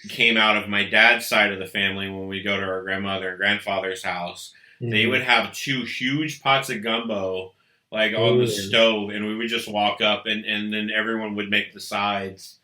came out of my dad's side of the family when we go to our grandmother and grandfather's house. Mm-hmm. They would have 2 huge pots of gumbo like on the stove, and we would just walk up and then everyone would make the sides.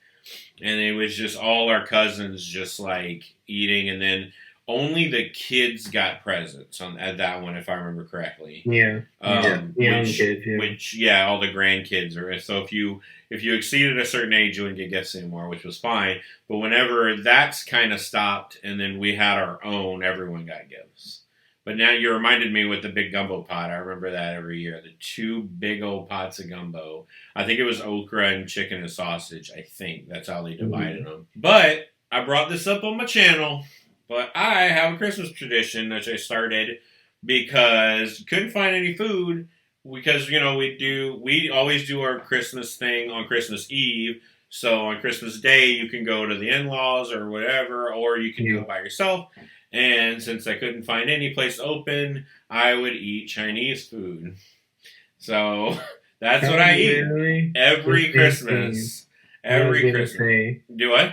And it was just all our cousins just like eating, and then only the kids got presents at that one, if I remember correctly. Yeah. Which all the grandkids are. So if you exceeded a certain age, you wouldn't get gifts anymore, which was fine. But whenever that's kind of stopped, and then we had our own, everyone got gifts. But now you reminded me with the big gumbo pot. I remember that every year. The 2 big old pots of gumbo. I think it was okra and chicken and sausage. I think that's how they divided them. But I brought this up on my channel. But I have a Christmas tradition that I started because couldn't find any food because, we always do our Christmas thing on Christmas Eve. So on Christmas Day, you can go to the in-laws or whatever, or you can do it by yourself. And since I couldn't find any place open, I would eat Chinese food. So that's what I eat every Christmas. Every Christmas. Do what?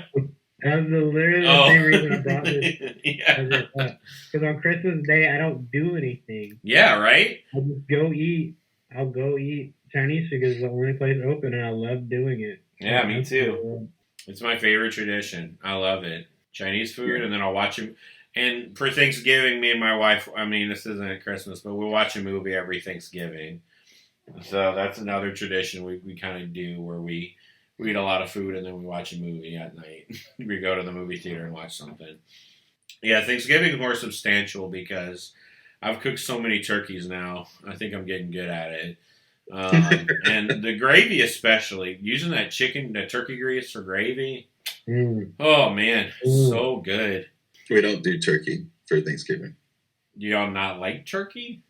That was literally the same reason I brought this. Because on Christmas Day, I don't do anything. Yeah, right? I just go eat. I'll go eat Chinese food because it's the only place open, and I love doing it. Yeah, me too. It's my favorite tradition. I love it. Chinese food, and then I'll watch it. And for Thanksgiving, me and my wife, I mean, this isn't Christmas, but we'll watch a movie every Thanksgiving. So that's another tradition we kind of do where we eat a lot of food and then we watch a movie at night. We go to the movie theater and watch something. Yeah, Thanksgiving is more substantial because I've cooked so many turkeys now. I think I'm getting good at it. And the gravy especially, using that turkey grease for gravy. Oh, man, so good. We don't do turkey for Thanksgiving. Do y'all not like turkey?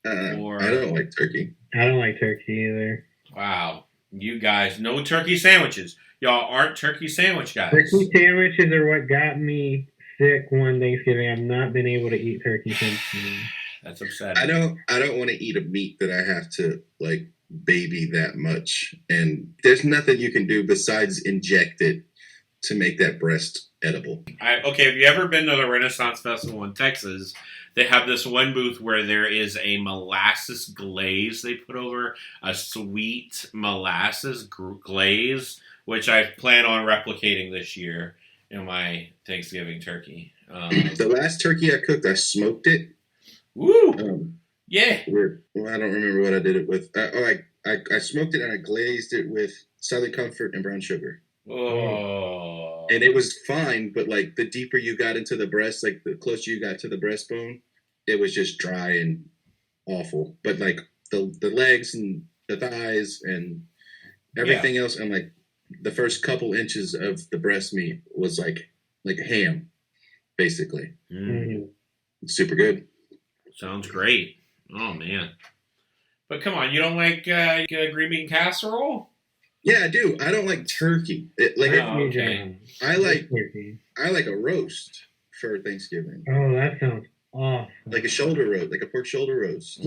I don't like turkey. I don't like turkey either. Wow. You guys, no turkey sandwiches. Y'all aren't turkey sandwich guys. Turkey sandwiches are what got me sick one Thanksgiving. I've not been able to eat turkey since then. That's upsetting. I don't want to eat a meat that I have to like baby that much. And there's nothing you can do besides inject it to make that breast edible. Okay, have you ever been to the Renaissance Festival in Texas? They have this one booth where there is a molasses glaze they put over, a sweet molasses glaze, which I plan on replicating this year in my Thanksgiving turkey. The last turkey I cooked, I smoked it. Woo! Yeah. Well, I don't remember what I did it with. I smoked it and I glazed it with Southern Comfort and brown sugar. Oh. And it was fine, but like the deeper you got into the breast, like the closer you got to the breastbone, it was just dry and awful. But like the legs and the thighs and everything else, and like the first couple inches of the breast meat was like ham, basically. It's super good. Sounds great. Oh man! But come on, you don't like green bean casserole? Yeah, I do. I don't like turkey. Okay. I like a roast for Thanksgiving. Oh, that sounds awful. Like a shoulder roast, like a pork shoulder roast.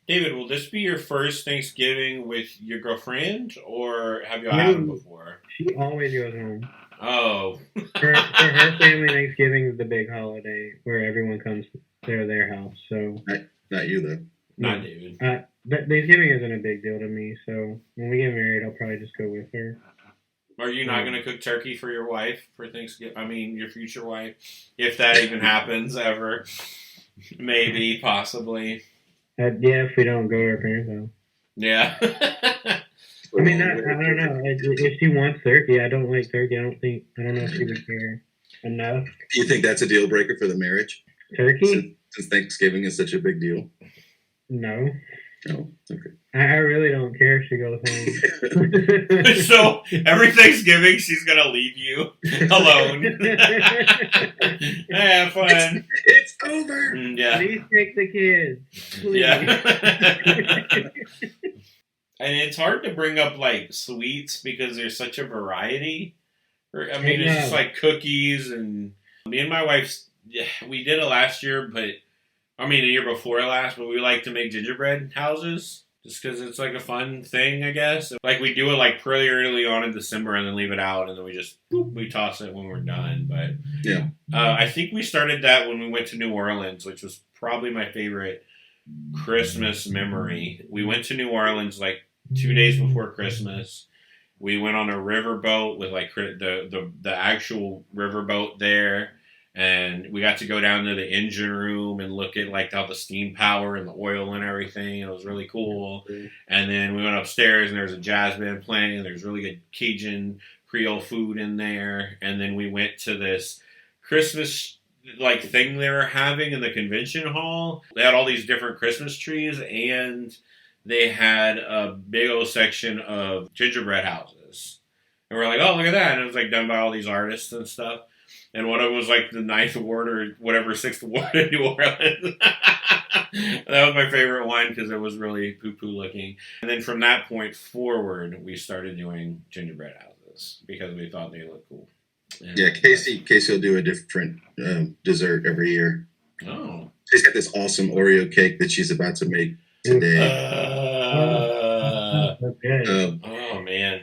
David, will this be your first Thanksgiving with your girlfriend, or have you No. had them before? She always goes home. Oh. For her family, Thanksgiving is the big holiday where everyone comes to their house. So Not you though. Not David. Thanksgiving isn't a big deal to me. So when we get married, I'll probably just go with her. Are you not going to cook turkey for your wife for Thanksgiving? I mean, your future wife, if that even happens ever. Maybe, possibly. Yeah, if we don't go to her parents' house. Yeah. I mean, I don't know. If she wants turkey, I don't like turkey. I don't know if she would care enough. Do you think that's a deal breaker for the marriage? Turkey? Since Thanksgiving is such a big deal. No. Oh, okay. I really don't care if she goes home. So every Thanksgiving, she's going to leave you alone. Have fun. It's over. Yeah. Please take the kids. Please. Yeah. And it's hard to bring up like sweets because there's such a variety. I mean, it's just like cookies, and me and my wife, we did it last year, but I mean the year before last, but we like to make gingerbread houses just because it's like a fun thing, I guess. Like we do it like pretty early on in December and then leave it out, and then we toss it when we're done. But yeah, I think we started that when we went to New Orleans, which was probably my favorite Christmas memory. We went to New Orleans like 2 days before Christmas. We went on a riverboat with like the actual riverboat there, and we got to go down to the engine room and look at like how the steam power and the oil and everything. It was really cool. And then we went upstairs and there was a jazz band playing. There's really good Cajun Creole food in there. And then we went to this Christmas like thing they were having in the convention hall. They had all these different Christmas trees, and they had a big old section of gingerbread houses. And we're like, oh, look at that. And it was like done by all these artists and stuff. And one of them was like the 9th ward or whatever, 6th ward in New Orleans. That was my favorite one because it was really poo-poo looking. And then from that point forward, we started doing gingerbread houses because we thought they looked cool. And yeah, Casey will do a different dessert every year. Oh. She's got this awesome Oreo cake that she's about to make today. Oh, man.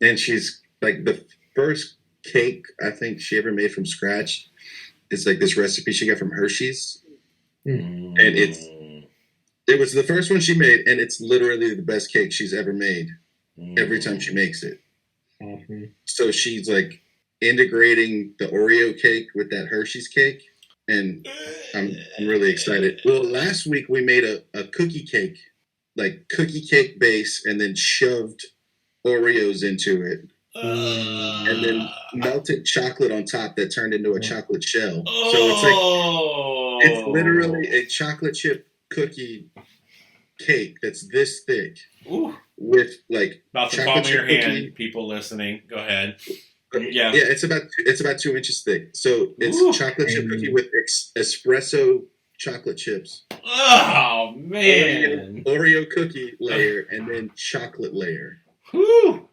And she's like the first cake I think she ever made from scratch. It's like this recipe she got from Hershey's. And it was the first one she made, and it's literally the best cake she's ever made every time she makes it. Awesome. So she's like integrating the Oreo cake with that Hershey's cake, and I'm really excited. Well, last week we made a cookie cake, like cookie cake base, and then shoved Oreos into it, and then melted chocolate on top that turned into a chocolate shell. So it's literally a chocolate chip cookie cake that's this thick. Ooh. With like about to palm your hand, people listening. Go ahead. Yeah, it's about 2 inches thick. So it's chocolate chip cookie with espresso chocolate chips. Oh man! Oreo cookie layer and then chocolate layer. Whew.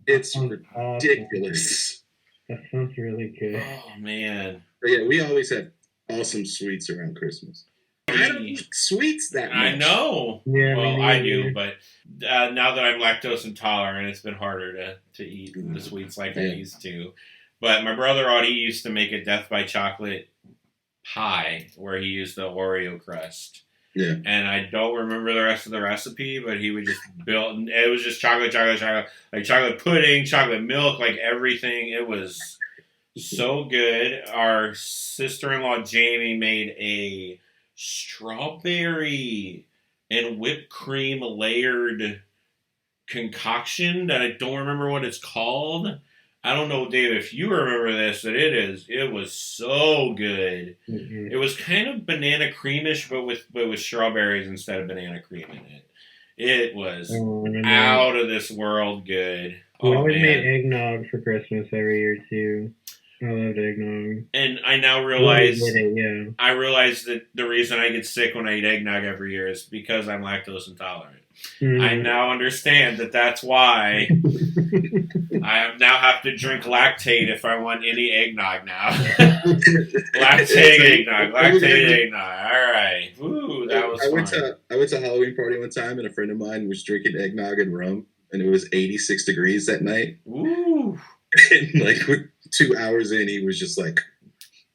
It's ridiculous. That sounds really good. Oh man! But yeah, we always have awesome sweets around Christmas. I don't eat sweets that much. I know. Yeah, well, I do, but now that I'm lactose intolerant, it's been harder to eat the sweets like I used to. But my brother Audie used to make a Death by Chocolate pie where he used the Oreo crust. Yeah. And I don't remember the rest of the recipe, but he would just build. It was just chocolate, like chocolate pudding, chocolate milk, like everything. It was so good. Our sister-in-law Jamie made a strawberry and whipped cream layered concoction that I don't remember what it's called. I don't know, Dave, if you remember this, that it was so good. Mm-hmm. It was kind of banana creamish, but with strawberries instead of banana cream in it. It was out of this world good. We always made eggnog for Christmas every year too. I loved eggnog. And I now realize Yeah. I realize that the reason I get sick when I eat eggnog every year is because I'm lactose intolerant. I now understand that that's why I now have to drink lactate if I want any eggnog now. Lactate eggnog. All right. Ooh, that was fun. I went to a Halloween party one time, and a friend of mine was drinking eggnog and rum, and it was 86 degrees that night. Ooh. And like 2 hours in, he was just like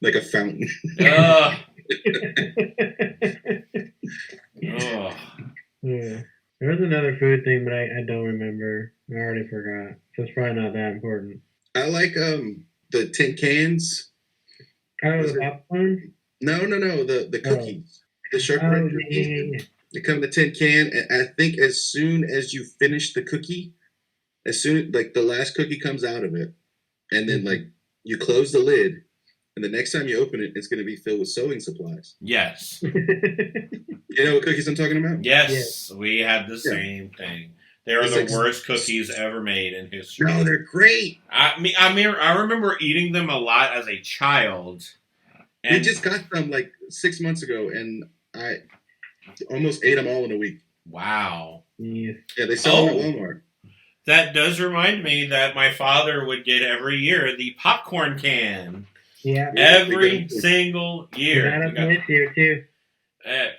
a fountain. Oh. Yeah. There was another food thing, but I don't remember. I already forgot. So it's probably not that important. I like the tin cans. Oh, the popcorn? No, the cookies. The shortbread cookies. Yeah. They come in a tin can, and I think as soon as you finish the cookie, as soon like the last cookie comes out of it, and then like you close the lid, and the next time you open it, it's going to be filled with sewing supplies. Yes. You know what cookies I'm talking about? Yes, we had the same thing. They are the worst cookies ever made in history. No, they're great. I remember eating them a lot as a child. We just got them like 6 months ago, and I almost ate them all in a week. Wow. Yeah, they sell them at Walmart. That does remind me that my father would get every year the popcorn can. Yeah. Every single year. We got this year, too.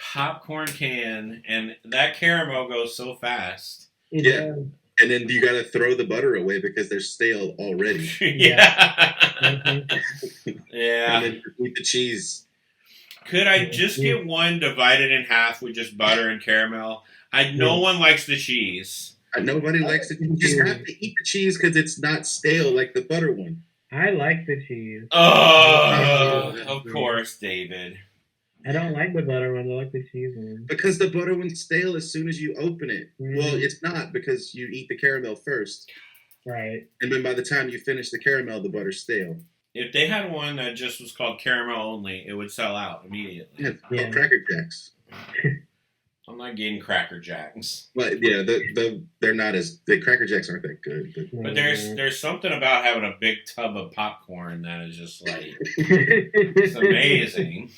Popcorn can, and that caramel goes so fast. Yeah. And then you got to throw the butter away because they're stale already. Yeah. Yeah. And then eat the cheese. Could I just get one divided in half with just butter and caramel? No one likes the cheese. Nobody likes it. You just have to eat the cheese because it's not stale like the butter one. I like the cheese. Oh, of course, David. I don't like the butter one. I like the cheese one. Because the butter one's stale as soon as you open it. Well, it's not because you eat the caramel first. Right. And then by the time you finish the caramel, the butter's stale. If they had one that just was called caramel only, it would sell out immediately. Yeah, it's called Cracker Jacks. I'm not getting Cracker Jacks. But yeah, they're not the Cracker Jacks aren't that good. But there's something about having a big tub of popcorn that is just like it's amazing.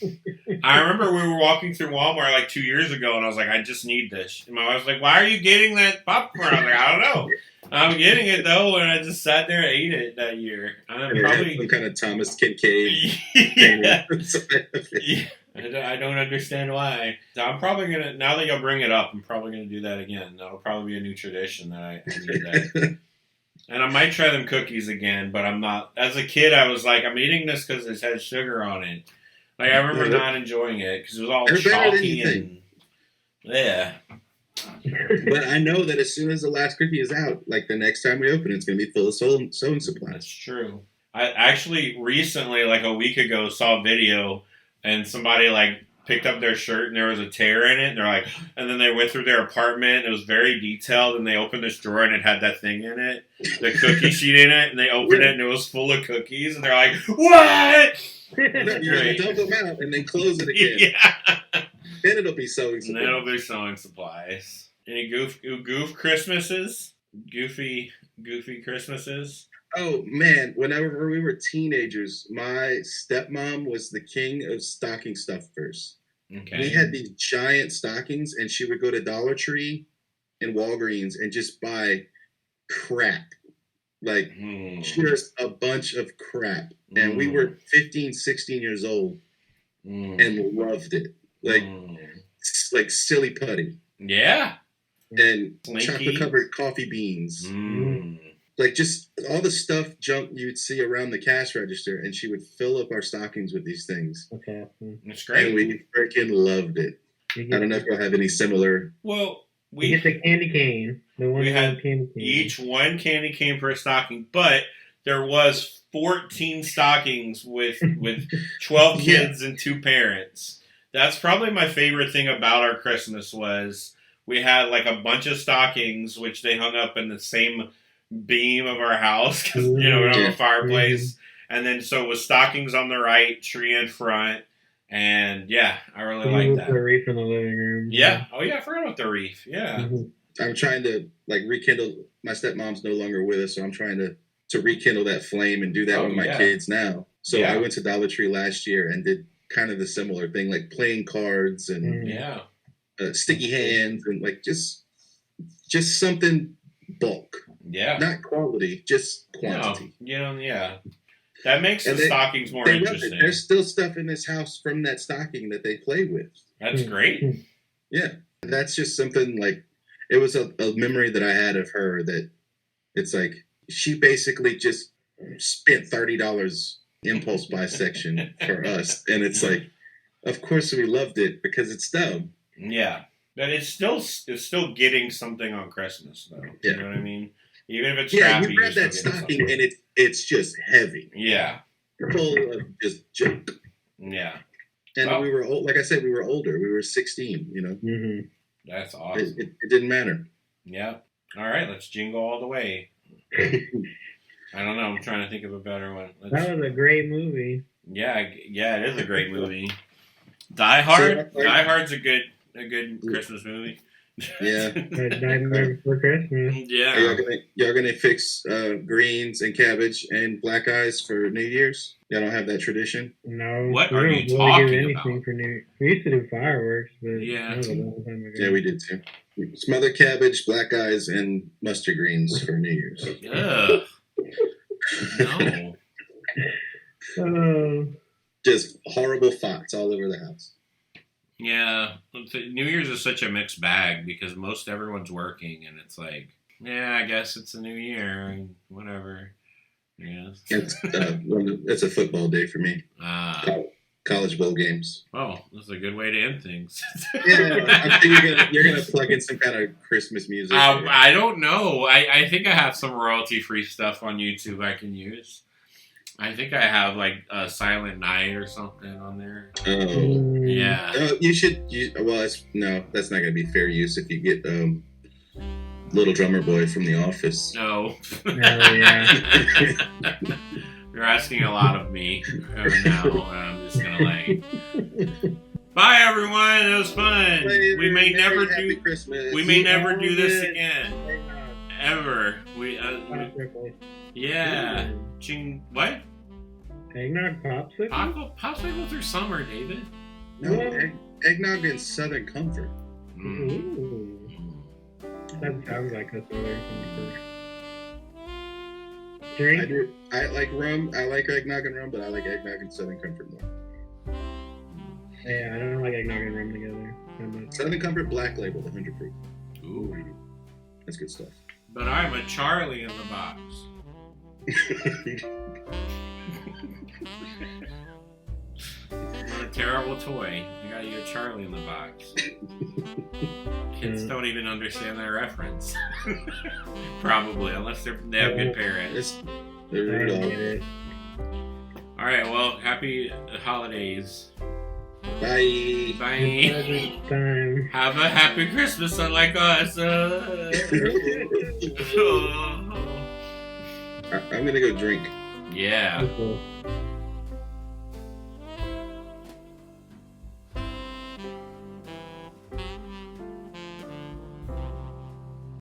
I remember we were walking through Walmart like 2 years ago, and I was like, I just need this. And my wife was like, why are you getting that popcorn? I was like, I don't know. I'm getting it though, and I just sat there and ate it that year. I'm probably some kind of Thomas Kincaid. Yeah. I don't understand why. So I'm probably gonna, now that y'all bring it up, I'm probably gonna do that again. That'll probably be a new tradition that I need that. And I might try them cookies again, but I'm not. As a kid, I was like, I'm eating this because it has sugar on it. Like I remember not enjoying it because it was all chalky and yeah. But I know that as soon as the last cookie is out, like the next time we open it, it's going to be full of sewing supplies. That's true. I actually recently, like a week ago, saw a video and somebody like picked up their shirt and there was a tear in it. And they're like, and then they went through their apartment. It was very detailed, and they opened this drawer and it had that thing in it, the cookie sheet in it, and they opened it and it was full of cookies. And they're like, what? You dump them out and then close it again. Yeah. Then it'll be sewing supplies. And then it'll be sewing supplies. Any goof Christmases? Goofy Christmases? Oh, man. Whenever we were teenagers, my stepmom was the king of stocking stuffers. Okay. We had these giant stockings, and she would go to Dollar Tree and Walgreens and just buy crap. Like, just a bunch of crap. And we were 15, 16 years old and loved it. Like silly putty. Yeah. And chocolate-covered coffee beans. Like, just all the junk you'd see around the cash register, and she would fill up our stockings with these things. Okay. It's great. And we freaking loved it. I don't know if you'll have any similar... Well, we get the candy cane. We had each one candy cane per stocking, but there was 14 stockings with 12 kids and 2 parents. That's probably my favorite thing about our Christmas was we had like a bunch of stockings, which they hung up in the same beam of our house because we don't have a fireplace. And then so it was stockings on the right, tree in front. And yeah, I really like that. The wreath in the living room. Yeah. Oh yeah, I forgot about the wreath. Yeah. I'm trying to like rekindle. My stepmom's no longer with us, so I'm trying to to rekindle that flame and do that with my kids now. So I went to Dollar Tree last year and did kind of the similar thing, like playing cards and sticky hands and like just something bulk. Yeah. Not quality, just quantity. No, that makes the stockings more interesting. There's still stuff in this house from that stocking that they play with. That's great. Yeah. That's just something like, it was a memory that I had of her that it's like, she basically just spent $30 impulse buy section for us. And it's like, of course we loved it because it's dumb. Yeah. But it's still getting something on Christmas, though. Yeah. You know what I mean? Even if it's crappy, you grab that stocking and it's just heavy. Yeah. Full of just junk. Yeah. And we were old. Like I said, we were older. We were 16, you know. Mm-hmm. That's awesome. It didn't matter. Yeah. All right, let's jingle all the way. I don't know. I'm trying to think of a better one. That was a great movie. Yeah, it is a great movie. Die Hard. Die Hard's a good Christmas movie. Yeah. Nightmare Before Christmas. Yeah. Y'all gonna fix greens and cabbage and black eyes for New Year's? Y'all don't have that tradition? No. What are you talking about? For we used to do fireworks, but yeah. That was a long time ago. Yeah, we did too. Smothered cabbage, black eyes, and mustard greens for New Year's. Ugh. No. Just horrible thoughts all over the house. Yeah, New Year's is such a mixed bag because most everyone's working, and it's like, yeah, I guess it's a new year, and whatever. Yeah, it's a football day for me. College bowl games. Oh, that's a good way to end things. Yeah, I think you're gonna plug in some kind of Christmas music. I don't know. I think I have some royalty free stuff on YouTube I can use. I think I have like a Silent Night or something on there. Oh, yeah. You should. That's not going to be fair use if you get Little Drummer Boy from The Office. No. Oh yeah. You're asking a lot of me now. I'm just gonna bye everyone. It was fun. We may never do Christmas. We may never do this again. Ever. Yeah. What? Eggnog popsicle? Popsicles are summer, David. No, eggnog and Southern Comfort. Ooh. That sounds like a Southern Comfort. Drink? I like rum. I like eggnog and rum, but I like eggnog and Southern Comfort more. Yeah, I don't like eggnog and rum together. Southern Comfort Black Label, 100 proof. Ooh. That's good stuff. But I'm a Charlie in the box. What a terrible toy. You got you a Charlie in the box. Kids don't even understand that reference. Probably, unless they have good parents. Alright, well, happy holidays. Bye. Bye. Have a happy Christmas, unlike us. I'm gonna go drink. Yeah.